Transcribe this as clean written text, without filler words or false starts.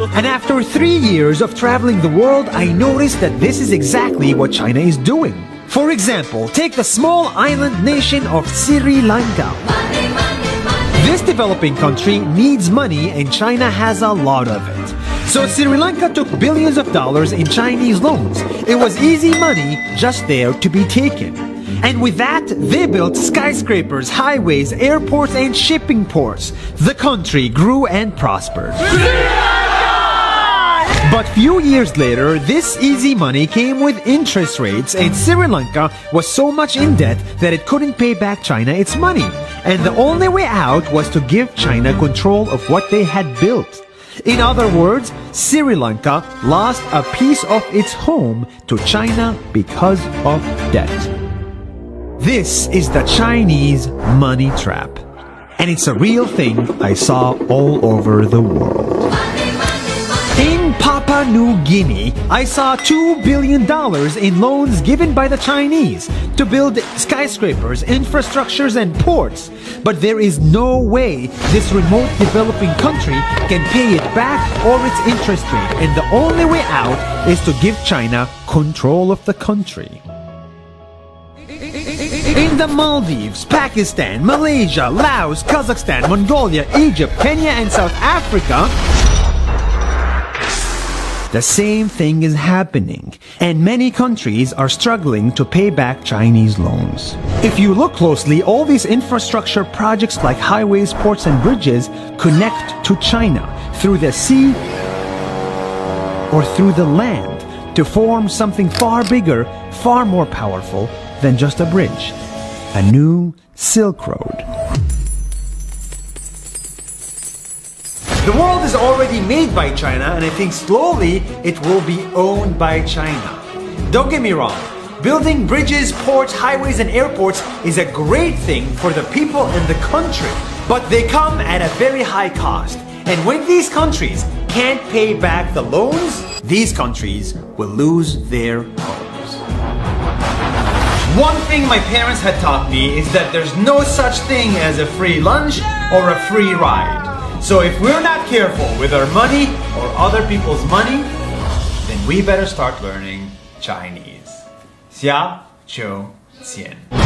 And after 3 years of traveling the world, I noticed that this is exactly what China is doing. For example, take the small island nation of Sri Lanka. This developing country needs money and China has a lot of it. So Sri Lanka took billions of dollars in Chinese loans. It was easy money just there to be taken. And with that, they built skyscrapers, highways, airports, and shipping ports. The country grew and prospered. But few years later, this easy money came with interest rates, and Sri Lanka was so much in debt that it couldn't pay back China its money. And the only way out was to give China control of what they had built. In other words, Sri Lanka lost a piece of its home to China because of debt. This is the Chinese money trap. And it's a real thing I saw all over the world. In Papua New Guinea, I saw $2 billion in loans given by the Chinese to build skyscrapers, infrastructures, and ports. But there is no way this remote developing country can pay it back or its interest rate, and the only way out is to give China control of the country. In the Maldives, Pakistan, Malaysia, Laos, Kazakhstan, Mongolia, Egypt, Kenya, and South Africa, the same thing is happening, and many countries are struggling to pay back Chinese loans. If you look closely, all these infrastructure projects like highways, ports, and bridges connect to China through the sea or through the land to form something far bigger, far more powerful than just a bridge, a new Silk Road. The world is already made by China, and I think slowly it will be owned by China. Don't get me wrong, building bridges, ports, highways, and airports is a great thing for the people and the country, but they come at a very high cost. And when these countries can't pay back the loans, these countries will lose their homes. One thing my parents had taught me is that there's no such thing as a free lunch or a free ride. So if we're not careful with our money or other people's money, then we better start learning Chinese. 下周见。